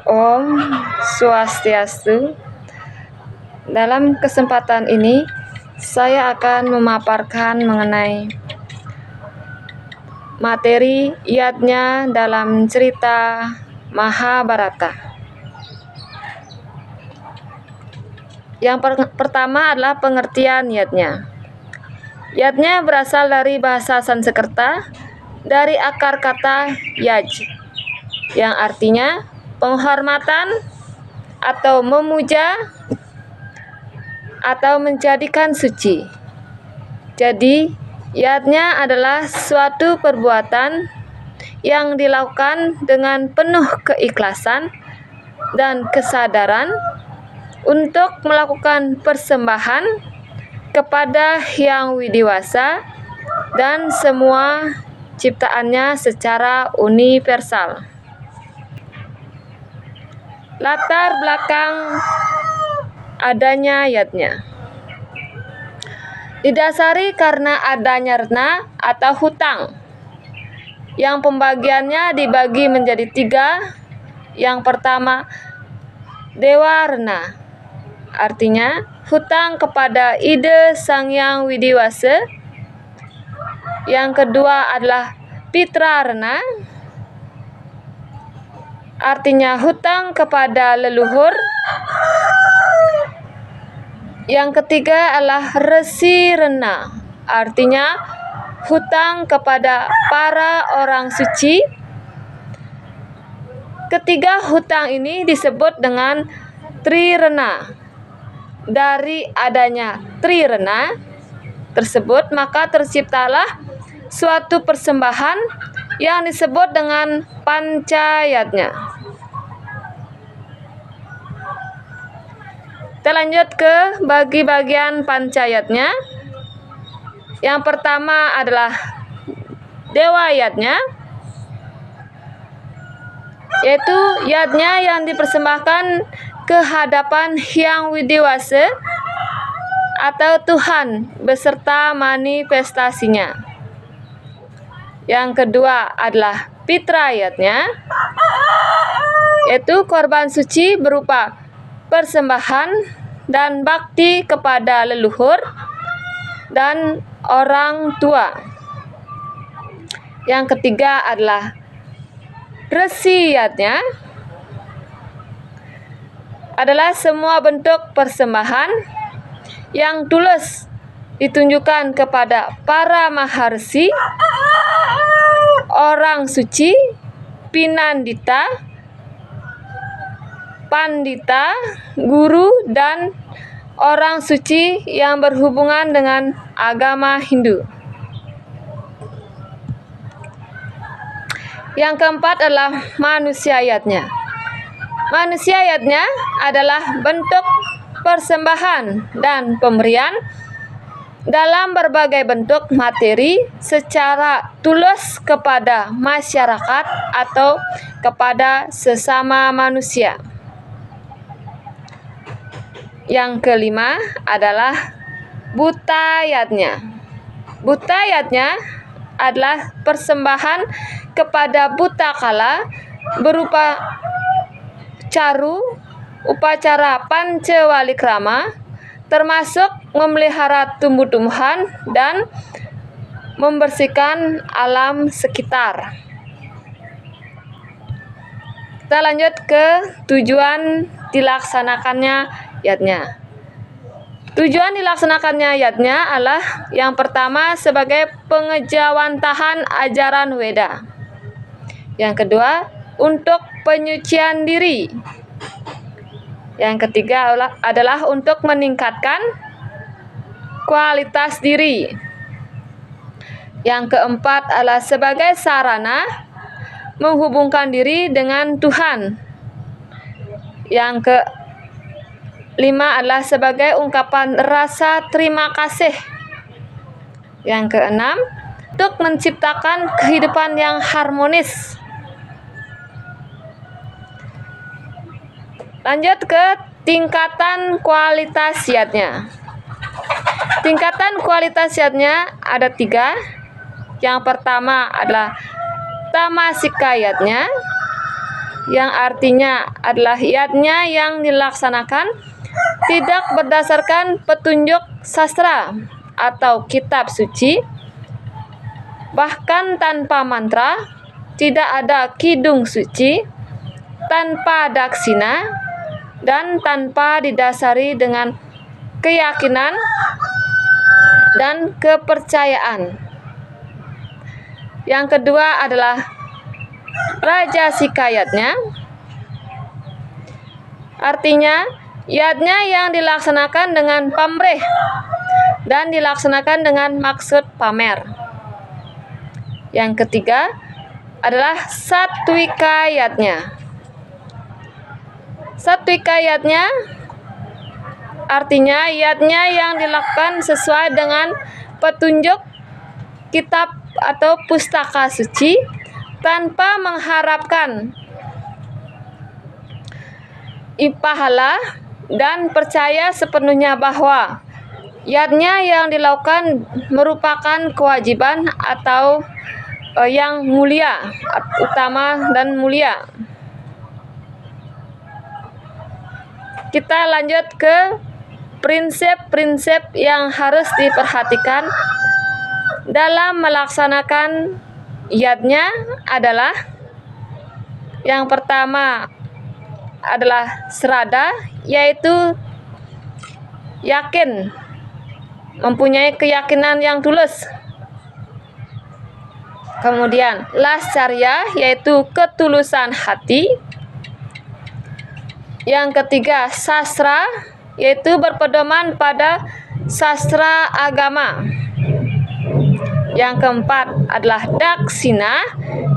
Om Swastiastu. Dalam kesempatan ini, saya akan memaparkan mengenai materi yatnya dalam cerita Mahabharata. Yang pertama adalah pengertian yatnya. Yatnya berasal dari bahasa Sanskerta, dari akar kata yaj, yang artinya penghormatan atau memuja atau menjadikan suci. Jadi, yatnya adalah suatu perbuatan yang dilakukan dengan penuh keikhlasan dan kesadaran untuk melakukan persembahan kepada Hyang Widiwasa dan semua ciptaannya secara universal. Latar belakang adanya yatnya didasari karena adanya rena atau hutang, yang pembagiannya dibagi menjadi 3. Yang pertama, Dewa Rena, artinya hutang kepada Ide Sang Hyang Widiwasa. Yang kedua adalah Pitra Rena, artinya hutang kepada leluhur. Yang ketiga adalah Resi Rena, artinya hutang kepada para orang suci. Ketiga hutang ini disebut dengan Trirena. Dari adanya Trirena tersebut, maka terciptalah suatu persembahan yang disebut dengan pancayatnya. Kita lanjut ke bagi-bagian pancayatnya. Yang pertama adalah Dewa yatnya, yaitu yatnya yang dipersembahkan ke hadapan Hyang Widiwasa atau Tuhan beserta manifestasinya. Yang kedua adalah Pitra yatnya, yaitu korban suci berupa persembahan dan bakti kepada leluhur dan orang tua. Yang ketiga adalah Resi yatnya, adalah semua bentuk persembahan yang tulus ditunjukkan kepada para maharsi, orang suci, pinandita, pandita, guru, dan orang suci yang berhubungan dengan agama Hindu. Yang keempat adalah manusia yatnya. Manusia yatnya adalah bentuk persembahan dan pemberian dalam berbagai bentuk materi secara tulus kepada masyarakat atau kepada sesama manusia. Yang kelima adalah buta yatnya. Buta yatnya adalah persembahan kepada buta kala berupa caru, upacara pancawalikrama, termasuk memelihara tumbuh-tumbuhan dan membersihkan alam sekitar. Kita lanjut ke tujuan dilaksanakannya yatnya. Tujuan dilaksanakannya yatnya adalah yang pertama sebagai pengejawantahan ajaran Weda. Yang kedua, untuk penyucian diri. Yang ketiga adalah untuk meningkatkan kualitas diri. Yang keempat adalah sebagai sarana menghubungkan diri dengan Tuhan. Yang kelima adalah sebagai ungkapan rasa terima kasih. Yang keenam, untuk menciptakan kehidupan yang harmonis. Lanjut ke tingkatan kualitas yatnya. Tingkatan kualitas yatnya ada 3. Yang pertama adalah tamasika yatnya, yang artinya adalah yadnya yang dilaksanakan tidak berdasarkan petunjuk sastra atau kitab suci, bahkan tanpa mantra, tidak ada kidung suci, tanpa daksina, dan tanpa didasari dengan keyakinan dan kepercayaan. Yang kedua adalah rajasika yadnya, artinya yadnya yang dilaksanakan dengan pamrih dan dilaksanakan dengan maksud pamer. Yang ketiga adalah satwika yadnya. Satwika yadnya artinya yadnya yang dilakukan sesuai dengan petunjuk kitab atau pustaka suci tanpa mengharapkan pahala dan percaya sepenuhnya bahwa yadnya yang dilakukan merupakan kewajiban atau yang mulia, utama dan mulia. Kita lanjut ke prinsip-prinsip yang harus diperhatikan dalam melaksanakan yadnya adalah yang pertama adalah serada, yaitu yakin, mempunyai keyakinan yang tulus. Kemudian lascarya, yaitu ketulusan hati. Yang ketiga sastra, yaitu berpedoman pada sastra agama. Yang keempat adalah daksina,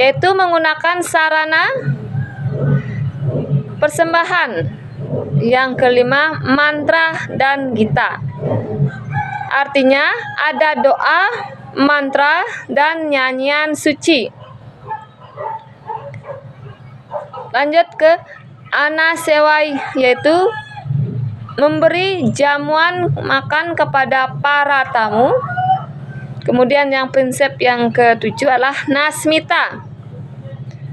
yaitu menggunakan sarana persembahan. Yang kelima mantra dan gita, artinya ada doa, mantra, dan nyanyian suci. Lanjut ke anasewai, yaitu memberi jamuan makan kepada para tamu. Kemudian yang prinsip yang ketujuh adalah nasmita,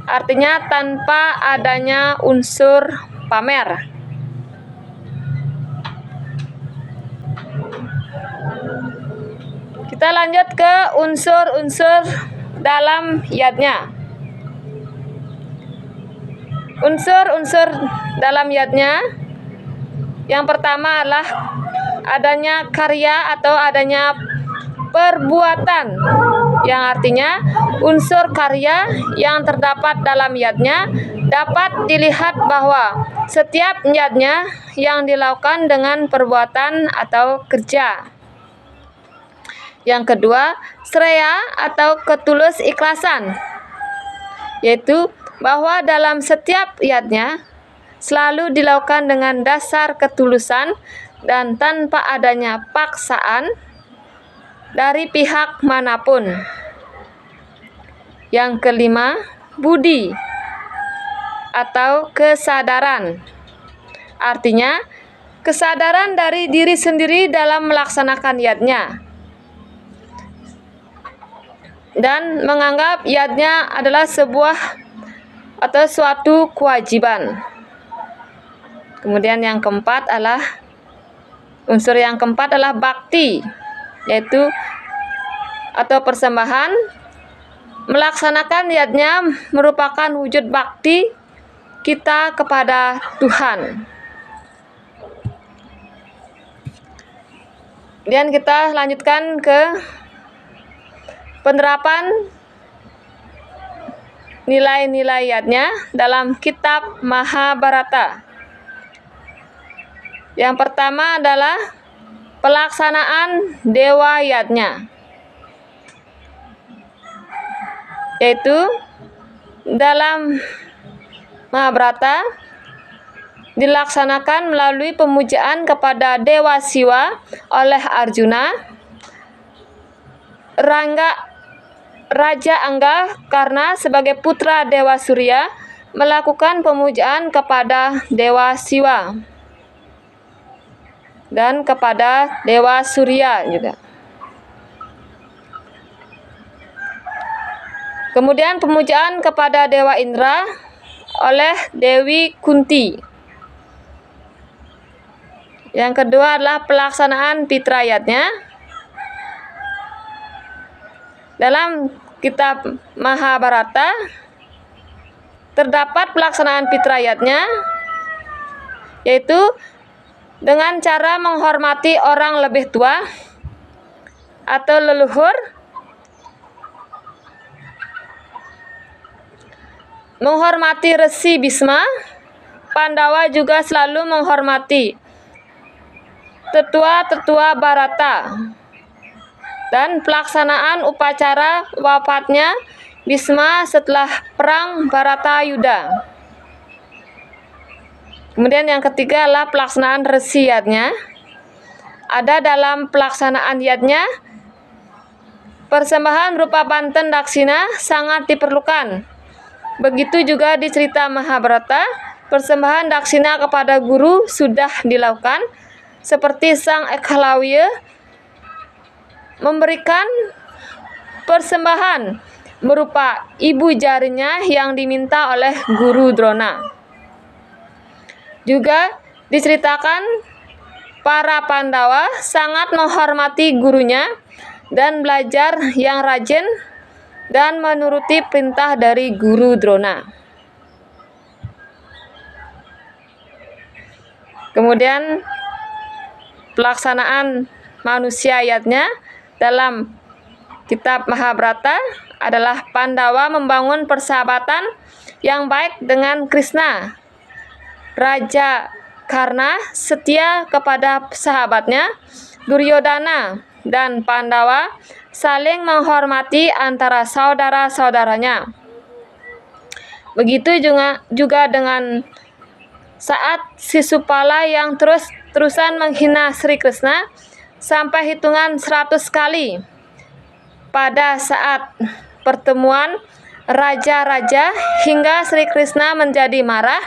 artinya tanpa adanya unsur pamer. Kita lanjut ke unsur-unsur dalam yadnya. Unsur-unsur dalam yadnya yang pertama adalah adanya karya atau adanya perbuatan, yang artinya unsur karya yang terdapat dalam yadnya dapat dilihat bahwa setiap yadnya yang dilakukan dengan perbuatan atau kerja. Yang kedua, sreya atau ketulus ikhlasan, yaitu bahwa dalam setiap yadnya selalu dilakukan dengan dasar ketulusan dan tanpa adanya paksaan dari pihak manapun. Yang kelima, budi atau kesadaran, artinya kesadaran dari diri sendiri dalam melaksanakan yadnya dan menganggap yadnya adalah sebuah atau suatu kewajiban. Kemudian yang keempat adalah unsur yang keempat adalah bakti, yaitu atau persembahan. Melaksanakan yadnya merupakan wujud bakti kita kepada Tuhan. Kemudian kita lanjutkan ke penerapan nilai-nilai yadnya dalam kitab Mahabharata. Yang pertama adalah pelaksanaan dewa yadnya, yaitu dalam Mahabharata dilaksanakan melalui pemujaan kepada Dewa Siwa oleh Arjuna. Raja Angga karena sebagai putra Dewa Surya melakukan pemujaan kepada Dewa Siwa dan kepada Dewa Surya juga. Kemudian pemujaan kepada Dewa Indra oleh Dewi Kunti. Yang kedua adalah pelaksanaan Pitrayatnya. Dalam kitab Mahabharata terdapat pelaksanaan Pitrayatnya, yaitu dengan cara menghormati orang lebih tua atau leluhur, menghormati Resi Bisma. Pandawa juga selalu menghormati tetua-tetua Bharata. Dan pelaksanaan upacara wafatnya Bisma setelah perang Bharatayuda. Kemudian yang ketiga adalah pelaksanaan Resi Yatnya. Ada dalam pelaksanaan yatnya, persembahan berupa banten daksina sangat diperlukan. Begitu juga di cerita Mahabharata, persembahan daksina kepada guru sudah dilakukan, seperti sang Ekhalawya memberikan persembahan berupa ibu jarinya yang diminta oleh guru Drona. Juga diceritakan para Pandawa sangat menghormati gurunya dan belajar yang rajin dan menuruti perintah dari guru Drona. Kemudian pelaksanaan manusia yatnya dalam kitab Mahabharata adalah Pandawa membangun persahabatan yang baik dengan Krishna. Raja Karna setia kepada sahabatnya Duryodhana, dan Pandawa saling menghormati antara saudara-saudaranya. Begitu juga dengan saat Sisupala yang terus-terusan menghina Sri Krishna sampai hitungan 100 kali. Pada saat pertemuan raja-raja hingga Sri Krishna menjadi marah,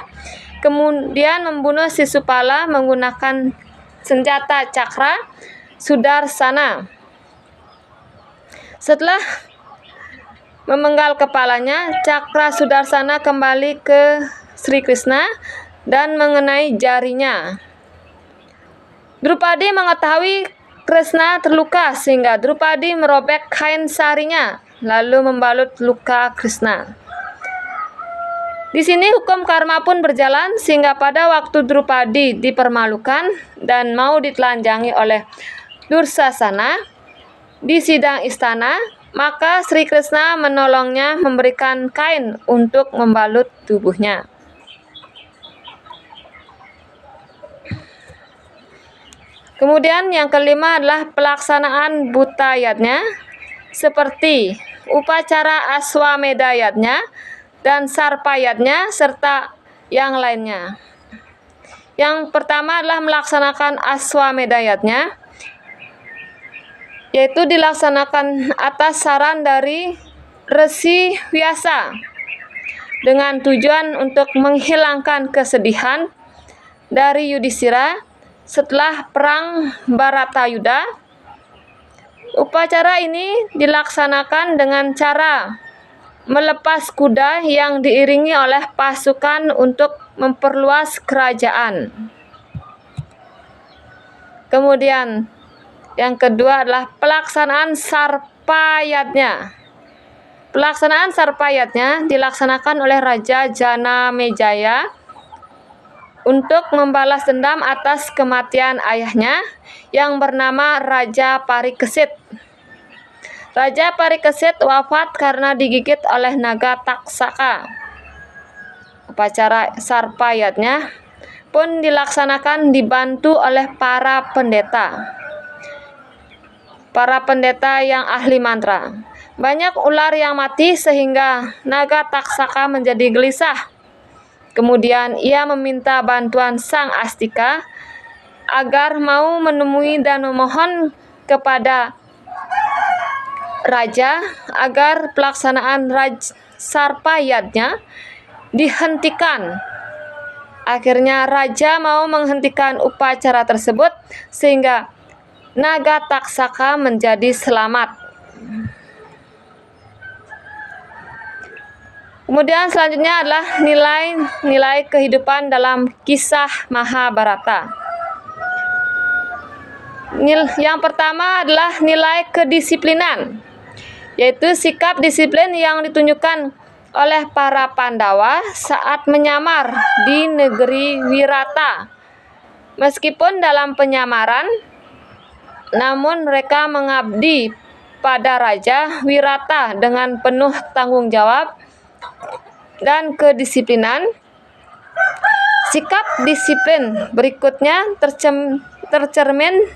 kemudian membunuh Sisupala menggunakan senjata cakra Sudarsana. Setelah memenggal kepalanya, cakra Sudarsana kembali ke Sri Krishna dan mengenai jarinya. Drupadi mengetahui Krishna terluka sehingga Drupadi merobek kain sarinya lalu membalut luka Krishna. Di sini hukum karma pun berjalan sehingga pada waktu Drupadi dipermalukan dan mau ditelanjangi oleh Dursasana di sidang istana, maka Sri Krishna menolongnya memberikan kain untuk membalut tubuhnya. Kemudian yang kelima adalah pelaksanaan Bhutayatnya, seperti upacara Aswamedayatnya dan Sarpayatnya serta yang lainnya. Yang pertama adalah melaksanakan Aswamedayatnya, yaitu dilaksanakan atas saran dari Resi Vyasa dengan tujuan untuk menghilangkan kesedihan dari Yudhishthira setelah perang Bharatayuda. Upacara ini dilaksanakan dengan cara melepas kuda yang diiringi oleh pasukan untuk memperluas kerajaan. Kemudian yang kedua adalah pelaksanaan Sarpayatnya. Pelaksanaan Sarpayatnya dilaksanakan oleh Raja Janamejaya untuk membalas dendam atas kematian ayahnya yang bernama Raja Parikesit. Raja Parikesit wafat karena digigit oleh naga taksaka. Upacara Sarpayatnya pun dilaksanakan dibantu oleh para pendeta yang ahli mantra. Banyak ular yang mati sehingga naga taksaka menjadi gelisah. Kemudian ia meminta bantuan Sang Astika agar mau menemui dan memohon kepada raja agar pelaksanaan Sarpayatnya dihentikan. Akhirnya raja mau menghentikan upacara tersebut sehingga naga taksaka menjadi selamat. Kemudian selanjutnya adalah nilai-nilai kehidupan dalam kisah Mahabharata. Yang pertama adalah nilai kedisiplinan, yaitu sikap disiplin yang ditunjukkan oleh para Pandawa saat menyamar di negeri Wirata. Meskipun dalam penyamaran, namun mereka mengabdi pada Raja Wirata dengan penuh tanggung jawab dan kedisiplinan. Sikap disiplin berikutnya tercermin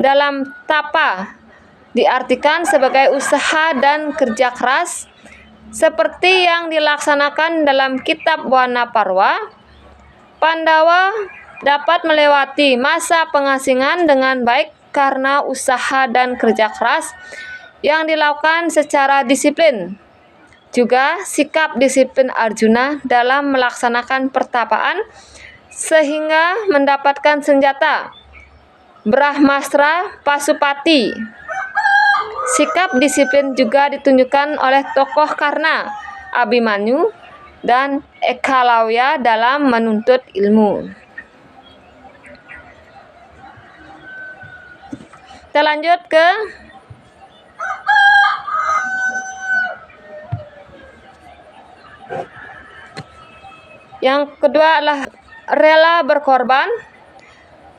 dalam tapa, diartikan sebagai usaha dan kerja keras, seperti yang dilaksanakan dalam kitab Wanaparwa. Pandawa dapat melewati masa pengasingan dengan baik karena usaha dan kerja keras yang dilakukan secara disiplin. Juga sikap disiplin Arjuna dalam melaksanakan pertapaan sehingga mendapatkan senjata Brahmastra Pasupati. Sikap disiplin juga ditunjukkan oleh tokoh Karna, Abhimanyu, dan Ekhalawya dalam menuntut ilmu. Kita lanjut ke yang kedua adalah rela berkorban,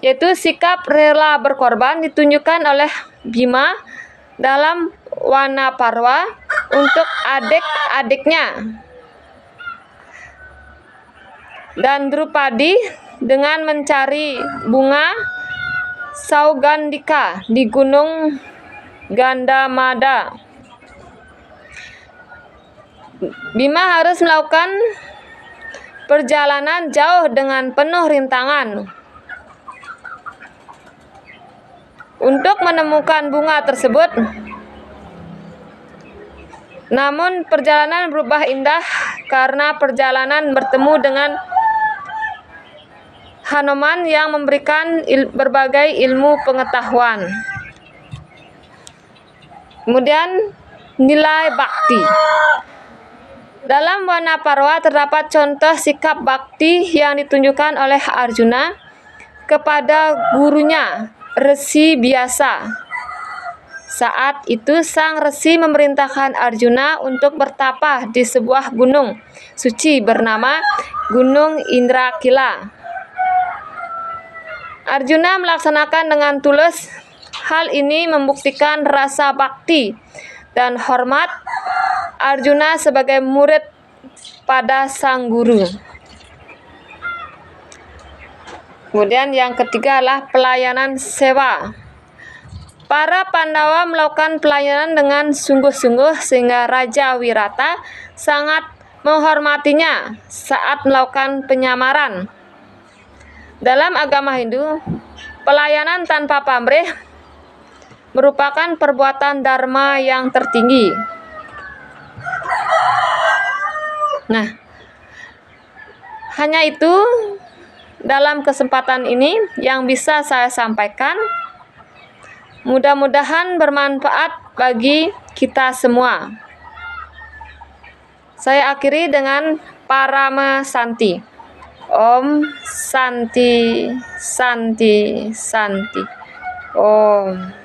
yaitu sikap rela berkorban ditunjukkan oleh Bima dalam Wanaparwa untuk adik-adiknya, dan Drupadi dengan mencari bunga Saugandika di Gunung Gandamada. Bima harus melakukan perjalanan jauh dengan penuh rintangan untuk menemukan bunga tersebut. Namun perjalanan berubah indah karena perjalanan bertemu dengan Hanuman yang memberikan berbagai ilmu pengetahuan. Kemudian nilai bakti. Dalam Wanaparwa terdapat contoh sikap bakti yang ditunjukkan oleh Arjuna kepada gurunya, Resi Biasa. Saat itu sang resi memerintahkan Arjuna untuk bertapa di sebuah gunung suci bernama Gunung Indrakila. Arjuna melaksanakan dengan tulus. Hal ini membuktikan rasa bakti dan hormat Arjuna sebagai murid pada sang guru. Kemudian yang ketiga adalah pelayanan sewa. Para Pandawa melakukan pelayanan dengan sungguh-sungguh sehingga Raja Wirata sangat menghormatinya saat melakukan penyamaran. Dalam agama Hindu, pelayanan tanpa pamrih merupakan perbuatan dharma yang tertinggi. Nah, hanya itu dalam kesempatan ini yang bisa saya sampaikan. Mudah-mudahan bermanfaat bagi kita semua. Saya akhiri dengan Parama Santi. Om Santi Santi Santi. Om.